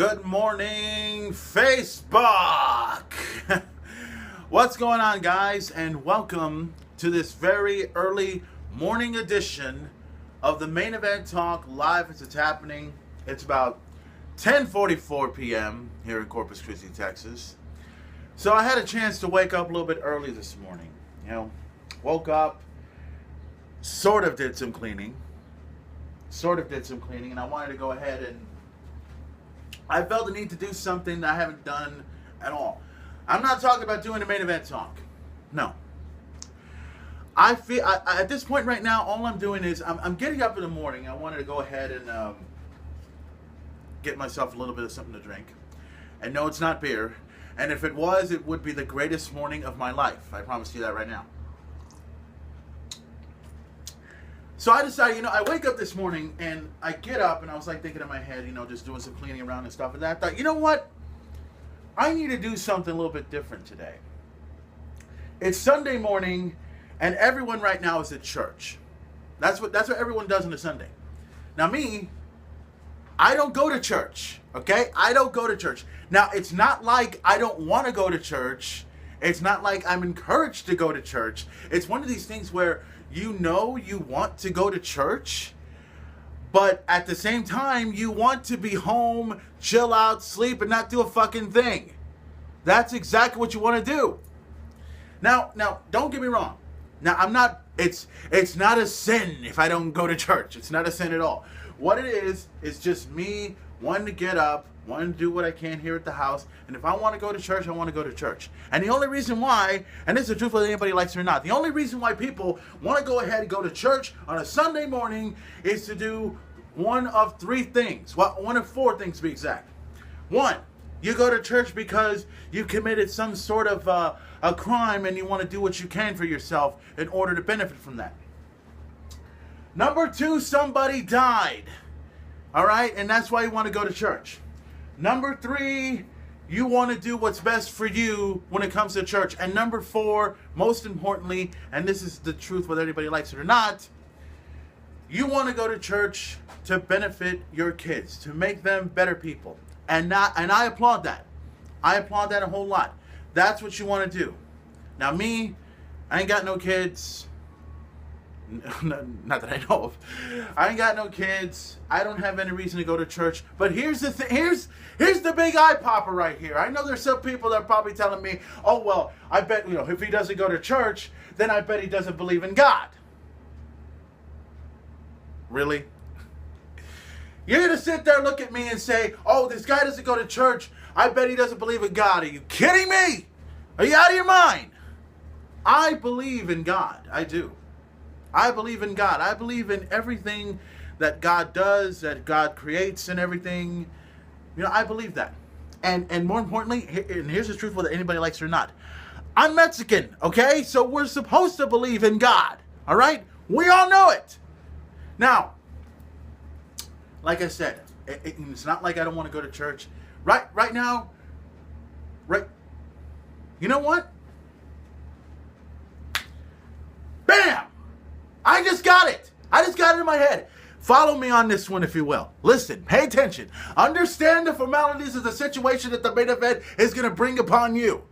Good morning, Facebook! What's going on, guys? And welcome to this very early morning edition of the Main Event Talk live as it's happening. It's about 10:44 p.m. here in Corpus Christi, Texas. So I had a chance to wake up a little bit early this morning. Woke up, sort of did some cleaning, and I wanted to go ahead and I felt the need to do something that I haven't done at all. I'm not talking about doing a Main Event Talk. No. I feel at this point right now, all I'm doing is I'm getting up in the morning. I wanted to go ahead and get myself a little bit of something to drink. And no, it's not beer. And if it was, it would be the greatest morning of my life. I promise you that right now. So I decided, I wake up this morning and I get up and I was like thinking in my head, just doing some cleaning around and stuff. And I thought, you know what? I need to do something a little bit different today. It's Sunday morning and everyone right now is at church. That's what everyone does on a Sunday. Now me, I don't go to church, okay? I don't go to church. Now, it's not like I don't want to go to church. It's not like I'm encouraged to go to church. It's one of these things where you want to go to church, but at the same time, you want to be home, chill out, sleep, and not do a fucking thing. That's exactly what you want to do. Now, don't get me wrong. Now, it's not a sin if I don't go to church. It's not a sin at all. What it is just me wanting to get up, wanting to do what I can here at the house, and if I want to go to church, I want to go to church. And the only reason why, and this is the truth whether anybody likes it or not, the only reason why people want to go ahead and go to church on a Sunday morning is to do one of three things. Well, one of four things to be exact. One, you go to church because you committed some sort of a crime and you want to do what you can for yourself in order to benefit from that. Number two, somebody died. All right? And that's why you want to go to church. Number three, you want to do what's best for you when it comes to church. And number four, most importantly, and this is the truth whether anybody likes it or not, you want to go to church to benefit your kids, to make them better people. And I applaud that. I applaud that a whole lot. That's what you want to do. Now me, I ain't got no kids. Not that I know of. I ain't got no kids. I don't have any reason to go to church. But here's the thing. Here's the big eye popper right here. I know there's some people that are probably telling me, oh, well, I bet, if he doesn't go to church, then I bet he doesn't believe in God. Really? You're going to sit there, look at me and say, oh, this guy doesn't go to church. I bet he doesn't believe in God. Are you kidding me? Are you out of your mind? I believe in God. I do. I believe in God. I believe in everything that God does, that God creates and everything. I believe that. And more importantly, and here's the truth whether anybody likes it or not. I'm Mexican, okay? So we're supposed to believe in God, all right? We all know it. Now, like I said, it's not like I don't want to go to church. Right now, you know what? Bam! I just got it. I just got it in my head. Follow me on this one, if you will. Listen, pay attention. Understand the formalities of the situation that the main event is going to bring upon you.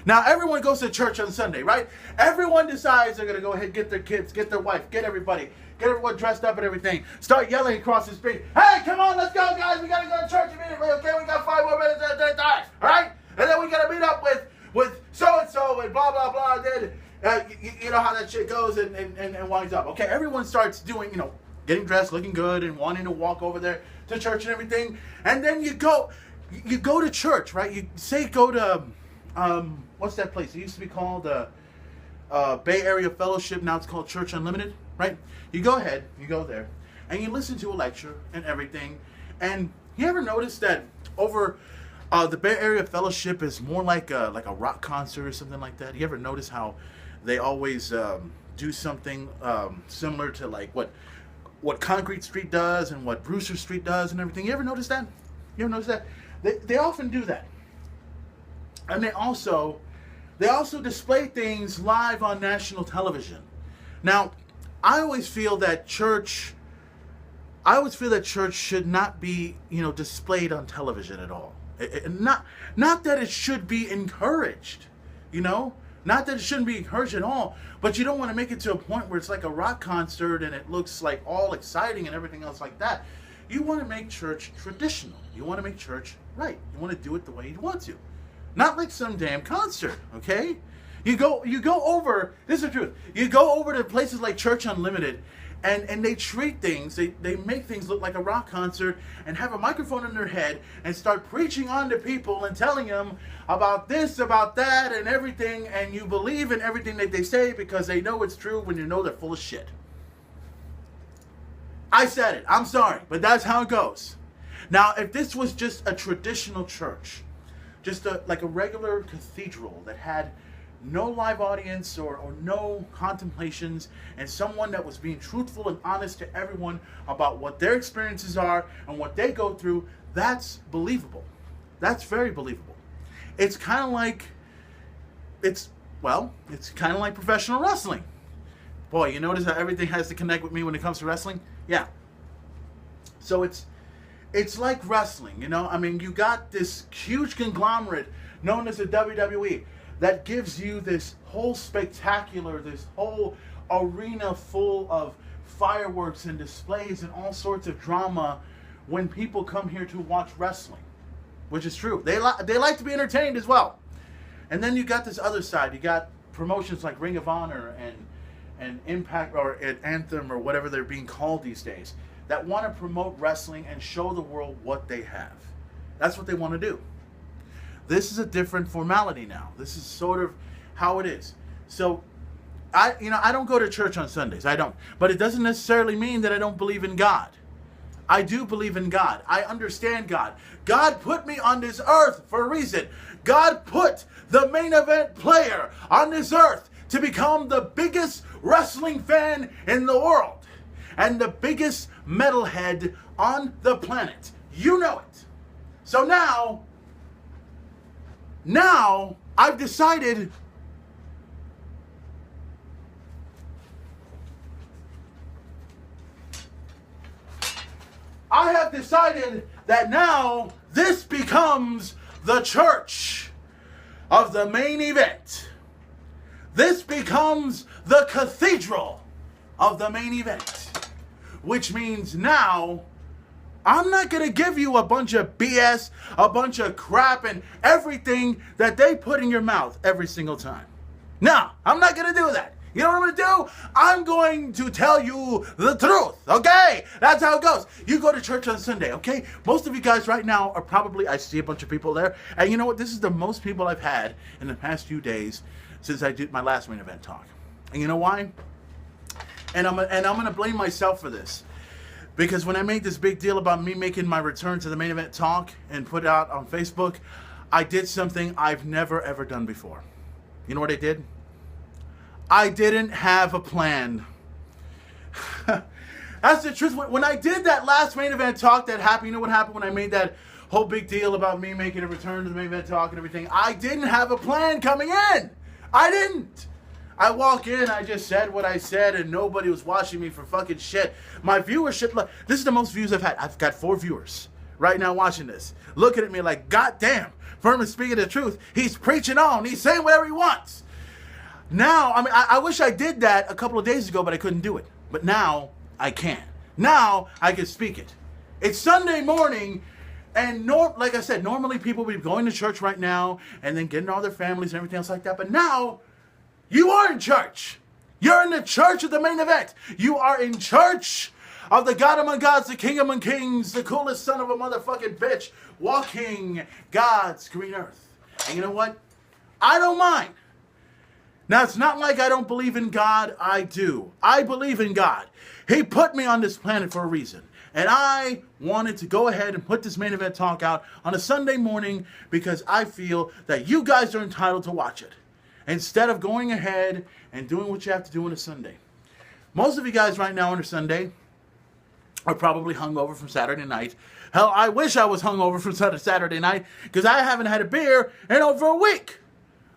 Now, everyone goes to church on Sunday, right? Everyone decides they're going to go ahead and get their kids, get their wife, get everyone dressed up and everything. Start yelling across the street. Hey, come on, let's go, guys. We got to go to church immediately, okay? We got 5 more minutes at that time, all right? And then we got to meet up with so-and-so and blah, blah, blah. Then you know how that shit goes and winds up. Okay, everyone starts doing, getting dressed, looking good, and wanting to walk over there to church and everything. And then you go to church, right? You say go to, what's that place? It used to be called Bay Area Fellowship. Now it's called Church Unlimited, right? You go ahead, you go there, and you listen to a lecture and everything. And you ever notice that over the Bay Area Fellowship is more like a rock concert or something like that? You ever notice how they always do something similar to like what Concrete Street does and what Brewster Street does and everything? You ever notice that? They often do that. And they also display things live on national television. Now, I always feel that church I always feel that church should not be, displayed on television at all. Not that it should be encouraged, not that it shouldn't be encouraged at all, but you don't want to make it to a point where it's like a rock concert and it looks like all exciting and everything else like that. You want to make church traditional. You want to make church right. You want to do it the way you want to. Not like some damn concert, okay? You go over, this is the truth, you go over to places like Church Unlimited and they treat things, they make things look like a rock concert and have a microphone in their head and start preaching on to people and telling them about this, about that, and everything, and you believe in everything that they say because they know it's true when you know they're full of shit. I said it, I'm sorry, but that's how it goes. Now, if this was just a traditional church, just like a regular cathedral that had no live audience or no contemplations, and someone that was being truthful and honest to everyone about what their experiences are and what they go through, that's believable. That's very believable. It's kind of like, it's kind of like professional wrestling. Boy, you notice how everything has to connect with me when it comes to wrestling? Yeah. So it's like wrestling, you got this huge conglomerate known as the WWE that gives you this whole spectacular, this whole arena full of fireworks and displays and all sorts of drama when people come here to watch wrestling, which is true. They like to be entertained as well. And then you got this other side. You got promotions like Ring of Honor and Impact or Anthem or whatever they're being called these days that want to promote wrestling and show the world what they have. That's what they want to do. This is a different formality now. This is sort of how it is. So, I don't go to church on Sundays. I don't. But it doesn't necessarily mean that I don't believe in God. I do believe in God. I understand God. God put me on this earth for a reason. God put the main event player on this earth to become the biggest wrestling fan in the world and the biggest metalhead on the planet. You know it. So now I've decided that now this becomes the church of the main event. This becomes the cathedral of the main event. Which means now I'm not going to give you a bunch of BS, a bunch of crap, and everything that they put in your mouth every single time. No, I'm not going to do that. You know what I'm going to do? I'm going to tell you the truth, okay? That's how it goes. You go to church on Sunday, okay? Most of you guys right now are probably, I see a bunch of people there, and you know what? This is the most people I've had in the past few days since I did my last main event talk. And you know why? And I'm going to blame myself for this. Because when I made this big deal about me making my return to the main event talk and put it out on Facebook, I did something I've never ever done before. You know what I did? I didn't have a plan. That's the truth. When I did that last main event talk that happened, you know what happened when I made that whole big deal about me making a return to the main event talk and everything? I didn't have a plan coming in. I didn't. I walk in, I just said what I said, and nobody was watching me for fucking shit. My viewership, this is the most views I've had. I've got 4 viewers right now watching this, looking at me like, God damn, Furman's speaking the truth. He's preaching on. He's saying whatever he wants. Now, I wish I did that a couple of days ago, but I couldn't do it. But now, I can. Now, I can speak it. It's Sunday morning, and like I said, normally people would be going to church right now, and then getting all their families and everything else like that. But now, you are in church. You're in the church of the main event. You are in church of the God among gods, the King among kings, the coolest son of a motherfucking bitch, walking God's green earth. And you know what? I don't mind. Now, it's not like I don't believe in God. I do. I believe in God. He put me on this planet for a reason. And I wanted to go ahead and put this main event talk out on a Sunday morning because I feel that you guys are entitled to watch it, instead of going ahead and doing what you have to do on a Sunday. Most of you guys right now on a Sunday are probably hungover from Saturday night. Hell, I wish I was hungover from Saturday night because I haven't had a beer in over a week.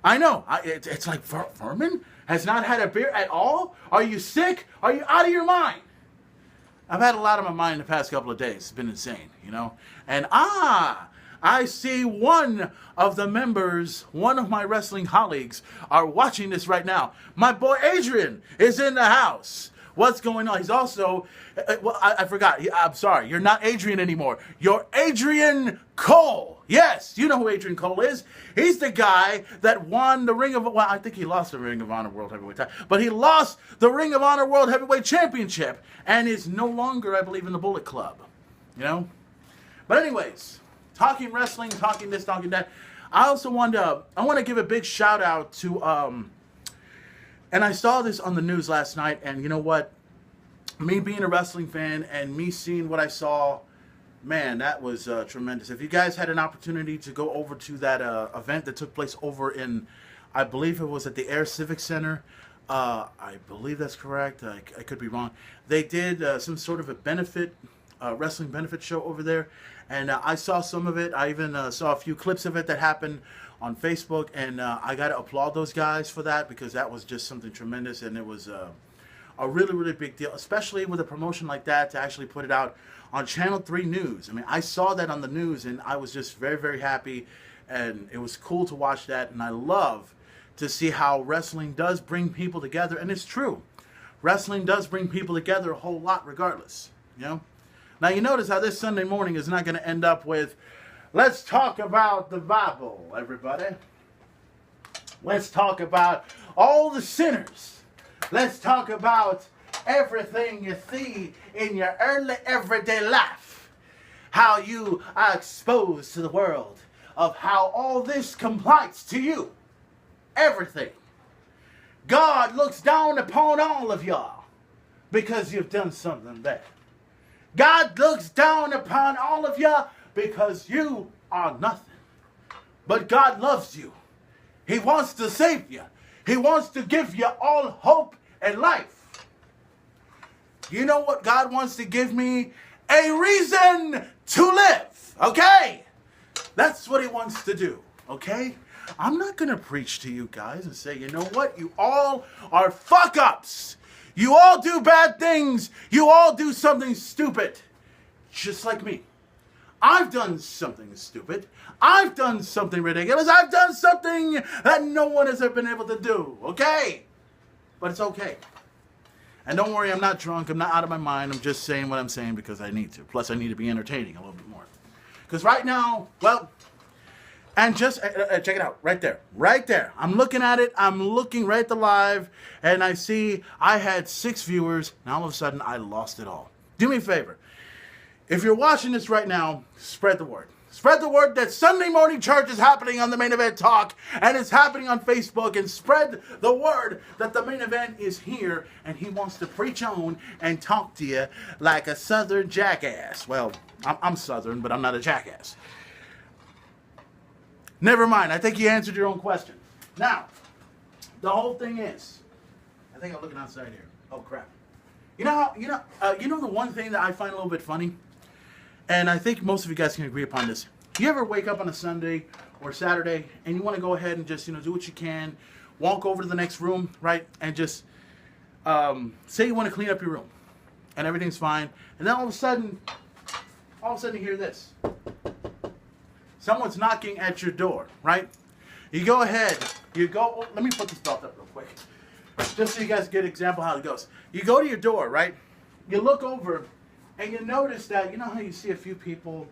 I know. It's like, Furman has not had a beer at all? Are you sick? Are you out of your mind? I've had a lot on my mind the past couple of days. It's been insane, you know? And I see one of the members, one of my wrestling colleagues are watching this right now. My boy Adrian is in the house. What's going on? He's also, well, I forgot. I'm sorry. You're not Adrian anymore. You're Adrian Cole. Yes, you know who Adrian Cole is. He's the guy that won the well, I think he lost the Ring of Honor World Heavyweight title, but he lost the Ring of Honor World Heavyweight Championship and is no longer, I believe, in the Bullet Club. You know? But anyways, talking wrestling, talking this, talking that. I also want to give a big shout out to, and I saw this on the news last night, and you know what? Me being a wrestling fan and me seeing what I saw, man, that was tremendous. If you guys had an opportunity to go over to that event that took place over in, I believe it was at the Air Civic Center. I believe that's correct. I could be wrong. They did some sort of a benefit, wrestling benefit show over there. And I saw some of it. I even saw a few clips of it that happened on Facebook. And I got to applaud those guys for that because that was just something tremendous. And it was a really, really big deal, especially with a promotion like that to actually put it out on Channel 3 News. I mean, I saw that on the news and I was just very, very happy. And it was cool to watch that. And I love to see how wrestling does bring people together. And it's true. Wrestling does bring people together a whole lot regardless, you know? Now, you notice how this Sunday morning is not going to end up with, let's talk about the Bible, everybody. Let's talk about all the sinners. Let's talk about everything you see in your early everyday life. How you are exposed to the world of how all this complies to you. Everything. God looks down upon all of y'all because you've done something bad. God looks down upon all of you because you are nothing. But God loves you. He wants to save you. He wants to give you all hope and life. You know what God wants to give me? A reason to live. Okay? That's what he wants to do. Okay? I'm not going to preach to you guys and say, you know what? You all are fuck-ups. You all do bad things. You all do something stupid. Just like me. I've done something stupid. I've done something ridiculous. I've done something that no one has ever been able to do. Okay? But it's okay. And don't worry, I'm not drunk. I'm not out of my mind. I'm just saying what I'm saying because I need to. Plus, I need to be entertaining a little bit more. Because right now, well... And just, check it out, right there, right there. I'm looking at it, I'm looking right at the live, and I see I had 6 viewers, and all of a sudden I lost it all. Do me a favor. If you're watching this right now, spread the word. Spread the word that Sunday morning church is happening on the Main Event Talk, and it's happening on Facebook, and spread the word that the Main Event is here, and he wants to preach on and talk to you like a Southern jackass. Well, I'm Southern, but I'm not a jackass. Never mind. I think you answered your own question. Now, the whole thing is, I think I'm looking outside here. Oh crap! You know the one thing that I find a little bit funny, and I think most of you guys can agree upon this. You ever wake up on a Sunday or Saturday and you want to go ahead and just do what you can, walk over to the next room, right, and just say you want to clean up your room, and everything's fine, and then all of a sudden you hear this. Someone's knocking at your door, right? You go ahead. Let me put this belt up real quick. Just so you guys get an example of how it goes. You go to your door, right? You look over, and you notice that, you know how you see a few people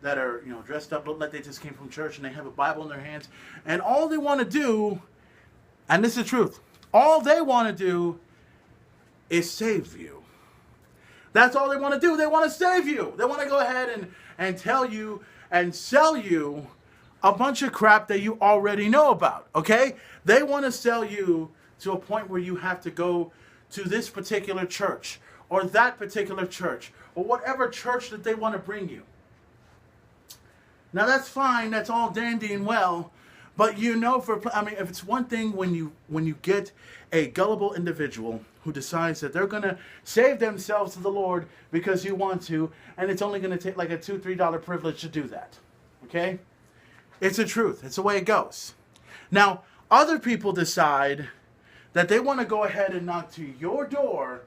that are, dressed up, look like they just came from church, and they have a Bible in their hands, and all they want to do, and this is the truth, all they want to do is save you. That's all they want to do. They want to save you. They want to go ahead and tell you and sell you a bunch of crap that you already know about, okay? They want to sell you to a point where you have to go to this particular church or that particular church or whatever church that they want to bring you. Now that's fine, that's all dandy and well, but if it's one thing when you get a gullible individual who decides that they're going to save themselves to the Lord because you want to, and it's only going to take like a $2, $3 privilege to do that. Okay? It's the truth. It's the way it goes. Now, other people decide that they want to go ahead and knock to your door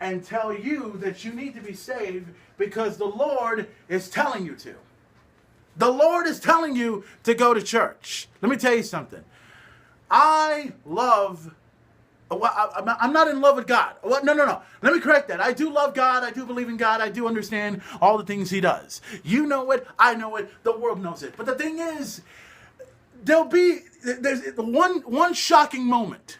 and tell you that you need to be saved because the Lord is telling you to. The Lord is telling you to go to church. Let me tell you something. I'm not in love with God. No. Let me correct that. I do love God. I do believe in God. I do understand all the things he does. You know it. I know it. The world knows it. But the thing is, there's one shocking moment.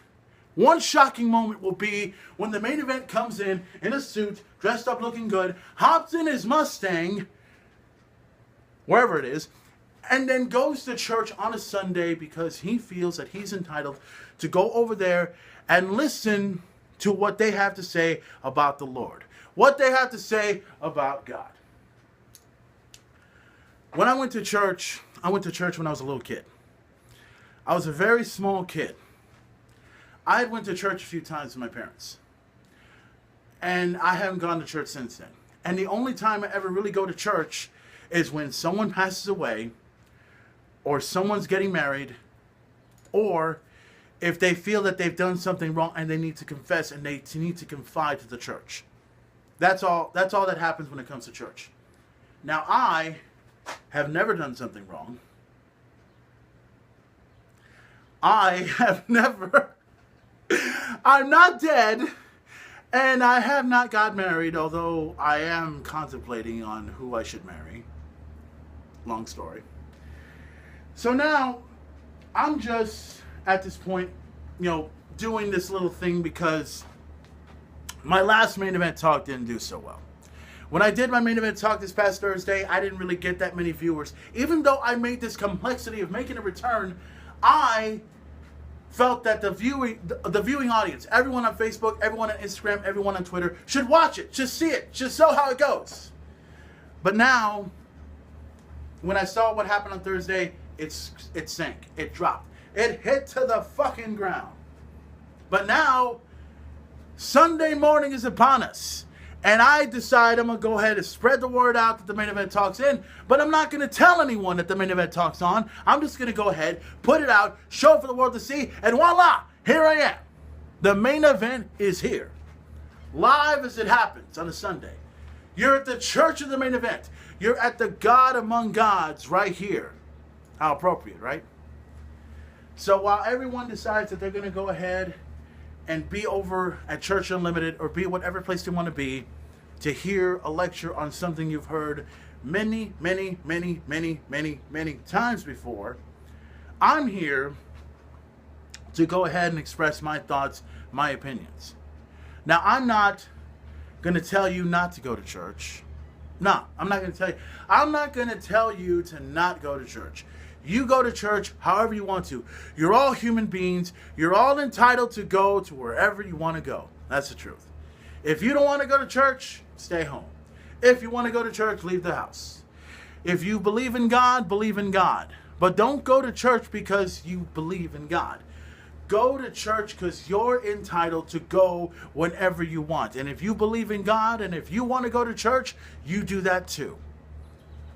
One shocking moment will be when the main event comes in a suit, dressed up looking good, hops in his Mustang, wherever it is, and then goes to church on a Sunday because he feels that he's entitled to go over there and listen to what they have to say about the Lord, what they have to say about God. When I went to church when I was a little kid. I was a very small kid. I had went to church a few times with my parents. And I haven't gone to church since then. And the only time I ever really go to church is when someone passes away, or someone's getting married, or if they feel that they've done something wrong and they need to confess and they need to confide to the church. That's all that happens when it comes to church. Now, I have never done something wrong. I'm not dead, and I have not got married, although I am contemplating on who I should marry. Long story. So now, I'm just, at this point, doing this little thing because my last main event talk didn't do so well. When I did my main event talk this past Thursday, I didn't really get that many viewers. Even though I made this complexity of making a return, I felt that the viewing audience, everyone on Facebook, everyone on Instagram, everyone on Twitter, should watch it, should see it, should know how it goes. But now, when I saw what happened on Thursday, it sank, it dropped, it hit to the fucking ground. But now, Sunday morning is upon us. And I decide I'm going to go ahead and spread the word out that the main event talk's in. But I'm not going to tell anyone that the main event talk's on. I'm just going to go ahead, put it out, show it for the world to see. And voila, here I am. The main event is here. Live as it happens on a Sunday. You're at the church of the main event. You're at the God among gods right here. How appropriate, right? So while everyone decides that they're going to go ahead and be over at Church Unlimited or be whatever place they want to be to hear a lecture on something you've heard many times before, I'm here to go ahead and express my thoughts, my opinions. Now, I'm not going to tell you not to go to church. No, I'm not going to tell you. I'm not going to tell you to not go to church. You go to church however you want to. You're all human beings. You're all entitled to go to wherever you want to go. That's the truth. If you don't want to go to church, stay home. If you want to go to church, leave the house. If you believe in God, believe in God. But don't go to church because you believe in God. Go to church because you're entitled to go whenever you want. And if you believe in God and if you want to go to church, you do that too.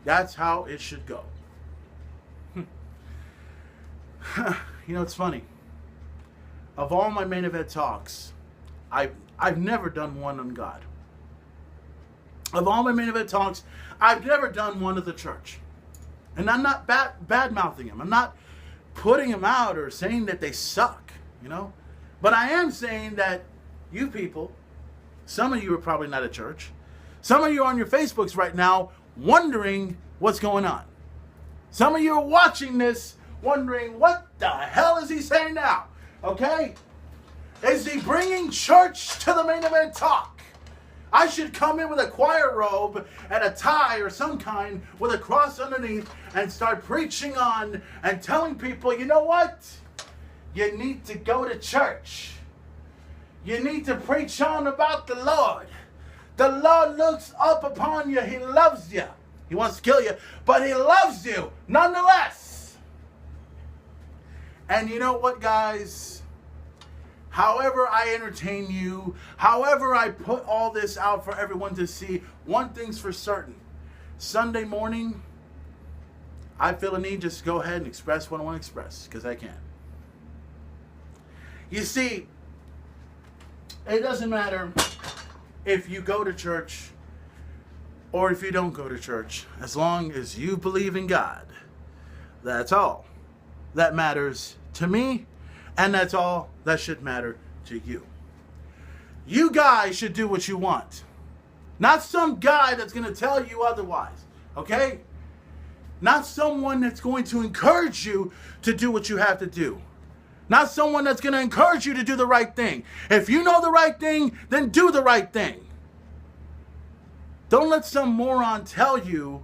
That's how it should go. It's funny. Of all my main event talks, I've never done one on God. Of all my main event talks, I've never done one of the church. And I'm not bad-mouthing them. I'm not putting them out or saying that they suck, But I am saying that you people, some of you are probably not at church. Some of you are on your Facebooks right now wondering what's going on. Some of you are watching this wondering, what the hell is he saying now? Okay? Is he bringing church to the main event talk? I should come in with a choir robe and a tie or some kind with a cross underneath and start preaching on and telling people, you know what? You need to go to church. You need to preach on about the Lord. The Lord looks up upon you. He loves you. He wants to kill you, but he loves you nonetheless. And you know what, guys? However I entertain you, however I put all this out for everyone to see, one thing's for certain. Sunday morning, I feel a need just to go ahead and express what I want to express, because I can. You see, it doesn't matter if you go to church or if you don't go to church. As long as you believe in God, that's all that matters to me, and that's all that should matter to you. You guys should do what you want. Not some guy that's going to tell you otherwise, okay? Not someone that's going to encourage you to do what you have to do. Not someone that's going to encourage you to do the right thing. If you know the right thing, then do the right thing. Don't let some moron tell you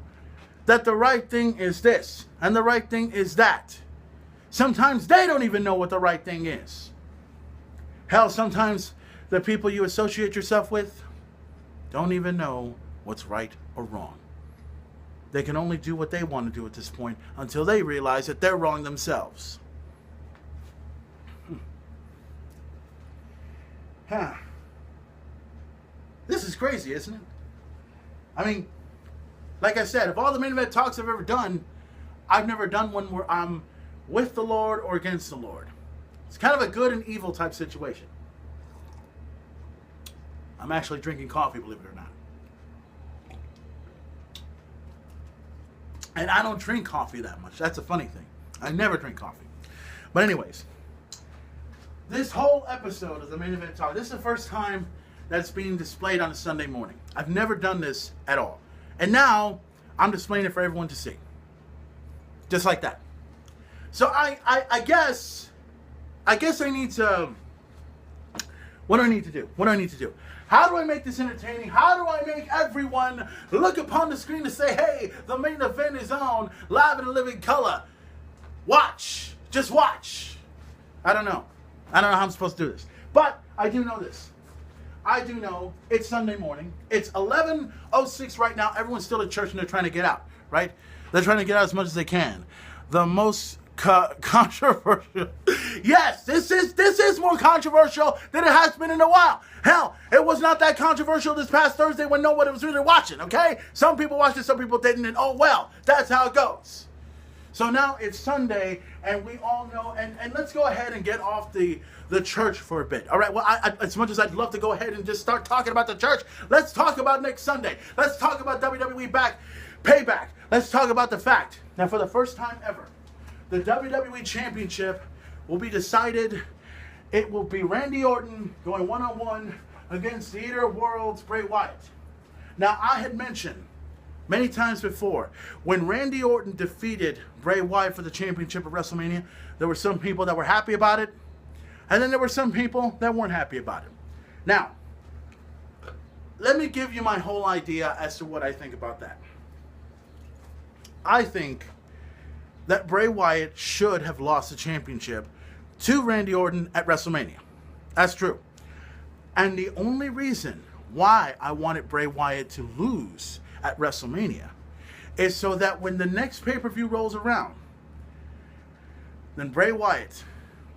that the right thing is this and the right thing is that. Sometimes they don't even know what the right thing is. Hell, sometimes the people you associate yourself with don't even know what's right or wrong. They can only do what they want to do at this point until they realize that they're wrong themselves. This is crazy, isn't it? I mean, like I said, of all the main event talks I've ever done, I've never done one where I'm with the Lord or against the Lord. It's kind of a good and evil type situation. I'm actually drinking coffee, believe it or not. And I don't drink coffee that much. That's a funny thing. I never drink coffee. But anyways, this whole episode of the Main Event Talk, this is the first time that's being displayed on a Sunday morning. I've never done this at all. And now I'm displaying it for everyone to see. Just like that. So I guess I need to... What do I need to do? What do I need to do? How do I make this entertaining? How do I make everyone look upon the screen to say, hey, the main event is on, live in living color. Watch. Just watch. I don't know. I don't know how I'm supposed to do this. But I do know this. I do know it's Sunday morning. It's 11:06 right now. Everyone's still at church and they're trying to get out, right? They're trying to get out as much as they can. The most controversial. Yes, this is more controversial than it has been in a while. Hell, it was not that controversial this past Thursday when nobody was really watching, okay? Some people watched it, some people didn't, and oh well, that's how it goes. So now it's Sunday, and we all know, and let's go ahead and get off the church for a bit. All right, well, I, as much as I'd love to go ahead and just start talking about the church, let's talk about next Sunday. Let's talk about WWE Payback. Let's talk about the fact that for the first time ever, the WWE Championship will be decided. It will be Randy Orton going one-on-one against the Eater of Worlds, Bray Wyatt. Now, I had mentioned many times before, when Randy Orton defeated Bray Wyatt for the championship at WrestleMania, there were some people that were happy about it, and then there were some people that weren't happy about it. Now, let me give you my whole idea as to what I think about that. I think that Bray Wyatt should have lost the championship to Randy Orton at WrestleMania. That's true. And the only reason why I wanted Bray Wyatt to lose at WrestleMania is so that when the next pay-per-view rolls around, then Bray Wyatt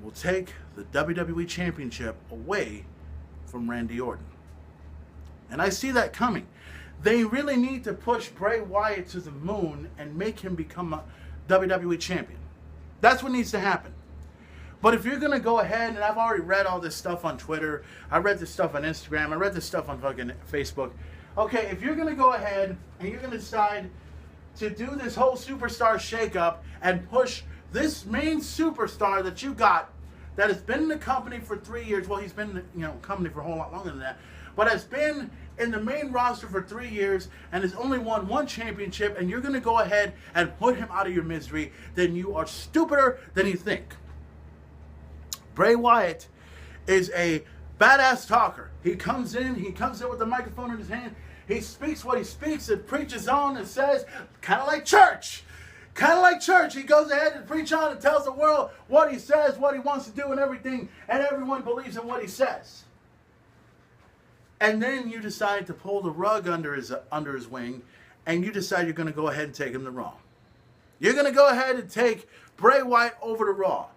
will take the WWE Championship away from Randy Orton. And I see that coming. They really need to push Bray Wyatt to the moon and make him become a WWE Champion. That's what needs to happen. But if you're going to go ahead, and I've already read all this stuff on Twitter, I read this stuff on Instagram, I read this stuff on fucking Facebook. Okay, if you're going to go ahead and you're going to decide to do this whole superstar shakeup and push this main superstar that you got that has been in the company for 3 years, well, he's been in the company for a whole lot longer than that, but has been in the main roster for 3 years and has only won one championship, and you're going to go ahead and put him out of your misery, then you are stupider than you think. Bray Wyatt is a badass talker. He comes in with the microphone in his hand. He speaks what he speaks and preaches on and says, kind of like church. Kind of like church. He goes ahead and preaches on and tells the world what he says, what he wants to do and everything, and everyone believes in what he says. And then you decide to pull the rug under his wing, and you decide you're going to go ahead and take him to Raw. You're going to go ahead and take Bray Wyatt over to Raw.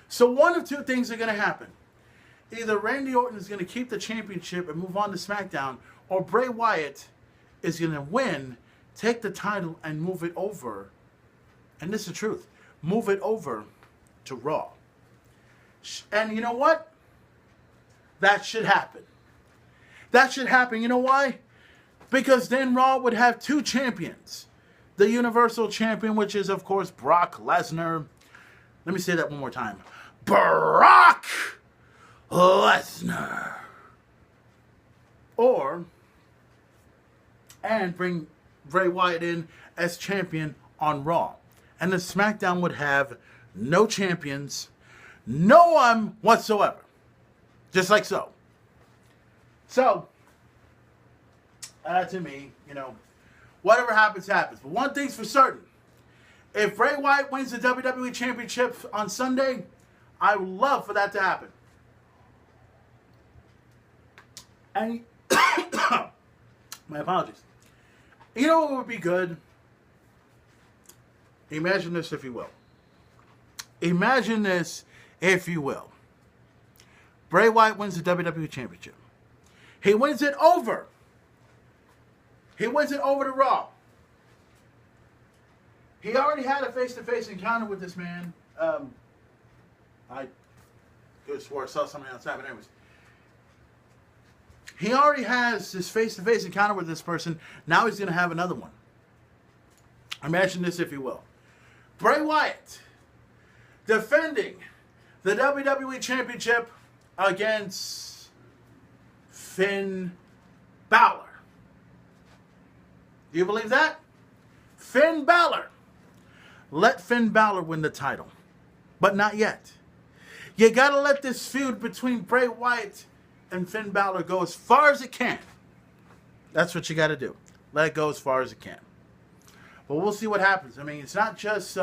So one of two things are going to happen. Either Randy Orton is going to keep the championship and move on to SmackDown, or Bray Wyatt is going to win, take the title, and move it over. And this is the truth. Move it over to Raw. And you know what? That should happen. That should happen. You know why? Because then Raw would have two champions. The Universal Champion, which is, of course, Brock Lesnar. Let me say that one more time. Brock Lesnar. And bring Bray Wyatt in as champion on Raw. And the SmackDown would have no champions, no one whatsoever. Just like so. So, to me, whatever happens, happens. But one thing's for certain. If Bray Wyatt wins the WWE Championship on Sunday, I would love for that to happen. And, my apologies. You know what would be good? Imagine this, if you will. Imagine this, if you will. Bray Wyatt wins the WWE Championship. He wins it over. He wins it over to Raw. He already had a face-to-face encounter with this man. I could have swore I saw something outside, but anyways. He already has this face-to-face encounter with this person. Now he's going to have another one. Imagine this, if you will. Bray Wyatt defending the WWE Championship against Finn Balor. Do you believe that? Finn Balor. Let Finn Balor win the title. But not yet. You got to let this feud between Bray Wyatt and Finn Balor go as far as it can. That's what you got to do. Let it go as far as it can. But we'll see what happens. I mean, it's not just...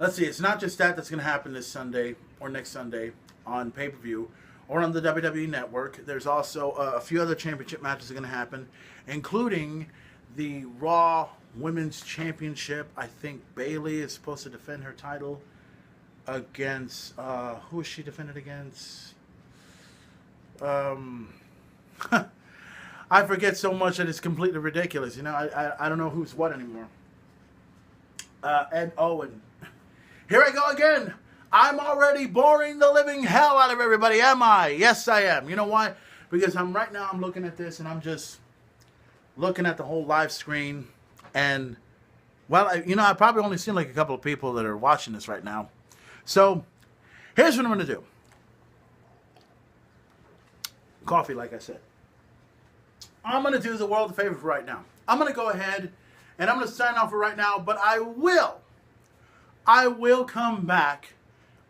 let's see. It's not just that's going to happen this Sunday or next Sunday on pay-per-view or on the WWE Network. There's also a few other championship matches that are going to happen, including the Raw Women's Championship. I think Bayley is supposed to defend her title against... who is she defended against? I forget so much that it's completely ridiculous. I don't know who's what anymore. Ed Owen. Here I go again. I'm already boring the living hell out of everybody, am I? Yes, I am. You know why? Because right now I'm looking at this and I'm just looking at the whole live screen. And, well, I've probably only seen like a couple of people that are watching this right now. So, here's what I'm going to do. Coffee, like I said. I'm going to do the world a favor for right now. I'm going to go ahead and I'm going to sign off for right now, but I will come back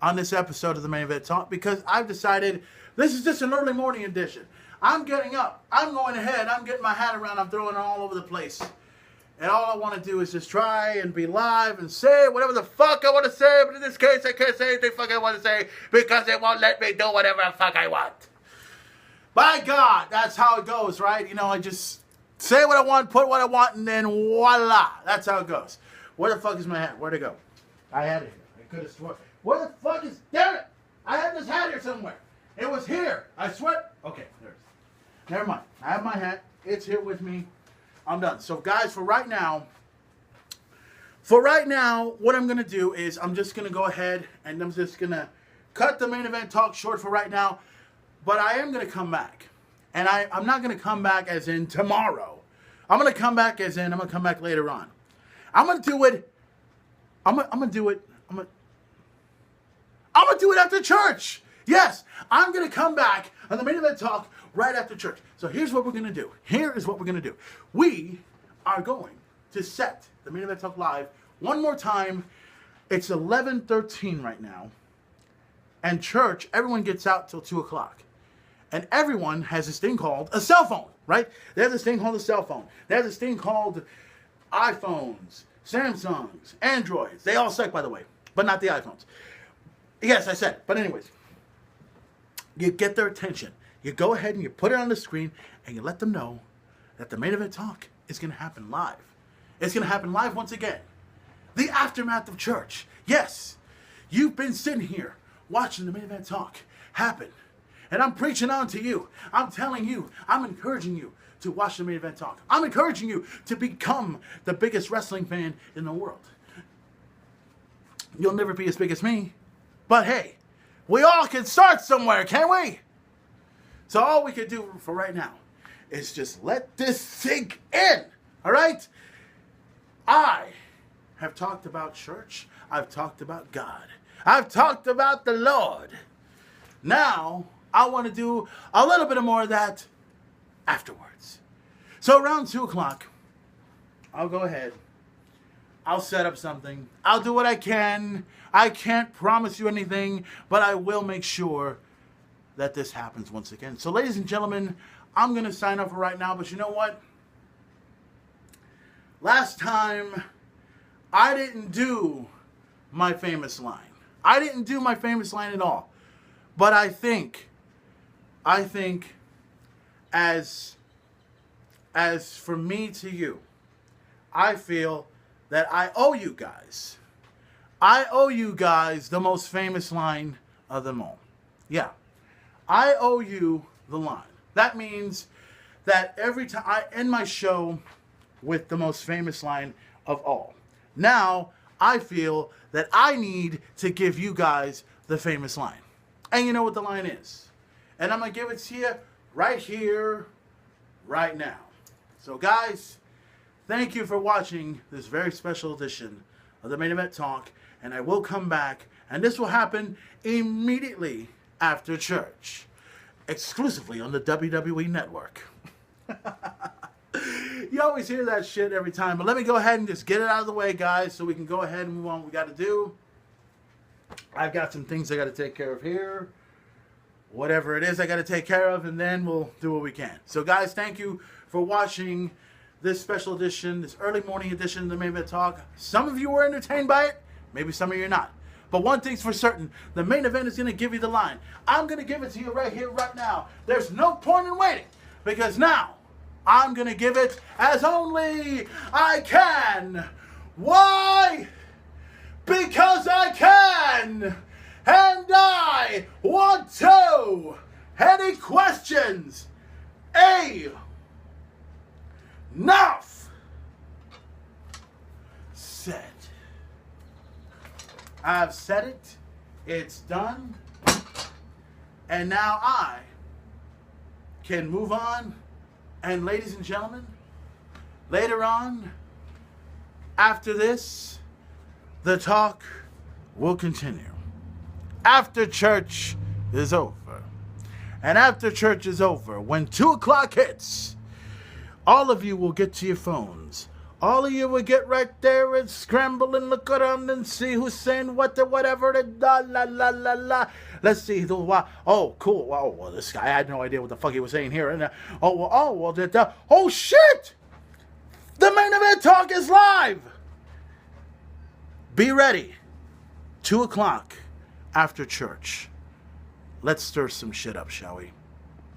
on this episode of the Main Event Talk because I've decided this is just an early morning edition. I'm getting up. I'm going ahead. I'm getting my hat around. I'm throwing it all over the place. And all I want to do is just try and be live and say whatever the fuck I want to say. But in this case, I can't say anything fuck I want to say because they won't let me do whatever the fuck I want. By God, that's how it goes, right? I just say what I want, put what I want, and then voila. That's how it goes. Where the fuck is my hat? Where'd it go? I had it here. I could have sworn. Where the fuck is... Damn it! I had this hat here somewhere. It was here. I swear... Okay, there it is. Never mind. I have my hat. It's here with me. I'm done. So, guys, for right now, what I'm going to do is I'm just going to go ahead and I'm just going to cut the Main Event Talk short for right now. But I am going to come back. And I'm not going to come back as in tomorrow. I'm going to come back as in I'm going to come back later on. I'm going to do it. I'm going to do it. I'm going to do it after church. Yes, I'm going to come back on the Main Event Talk right after church. So here's what we're going to do. Here is what we're going to do. We are going to set the Main Event Talk live one more time. It's 11:13 right now. And church, everyone gets out till 2 o'clock. And everyone has this thing called a cell phone, right? They have this thing called a cell phone. They have this thing called iPhones, Samsungs, Androids. They all suck, by the way, but not the iPhones. Yes, I said it. But anyways, you get their attention. You go ahead and you put it on the screen and you let them know that the Main Event Talk is going to happen live. It's going to happen live once again. The aftermath of church. Yes, you've been sitting here watching the Main Event Talk happen. And I'm preaching on to you. I'm telling you. I'm encouraging you to watch the Main Event Talk. I'm encouraging you to become the biggest wrestling fan in the world. You'll never be as big as me. But hey, we all can start somewhere, can't we? So all we can do for right now is just let this sink in. All right? I have talked about church. I've talked about God. I've talked about the Lord. Now, I want to do a little bit more of that afterwards. So around 2 o'clock, I'll go ahead. I'll set up something. I'll do what I can. I can't promise you anything, but I will make sure that this happens once again. So ladies and gentlemen, I'm going to sign off for right now, but you know what? Last time, I didn't do my famous line. I didn't do my famous line at all. But I think as for me to you, I feel that I owe you guys the most famous line of them all. Yeah. I owe you the line. That means that every time I end my show with the most famous line of all. Now, I feel that I need to give you guys the famous line. And you know what the line is. And I'm going to give it to you right here, right now. So guys, thank you for watching this very special edition of the Main Event Talk. And I will come back, and this will happen immediately after church. Exclusively on the WWE Network. You always hear that shit every time. But let me go ahead and just get it out of the way, guys, so we can go ahead and move on what we got to do. I've got some things I got to take care of here. Whatever it is I got to take care of, and then we'll do what we can. So, guys, thank you for watching this special edition, this early morning edition of the Main Event Talk. Some of you were entertained by it. Maybe some of you are not. But one thing's for certain. The main event is going to give you the line. I'm going to give it to you right here, right now. There's no point in waiting. Because now, I'm going to give it as only I can. Why? Because I can. And I want to. Any questions? Enough said. I've said it. It's done. And now I can move on. And ladies and gentlemen, later on, after this, the talk will continue. After church is over. And after church is over, when 2 o'clock hits, all of you will get to your phones. All of you will get right there and scramble and look around and see who's saying what to whatever. La la la la la. Let's see. Oh, cool. Oh, well, this guy, I had no idea what the fuck he was saying here. And oh shit! The Main Event Talk is live. Be ready. 2 o'clock after church. Let's stir some shit up, shall we?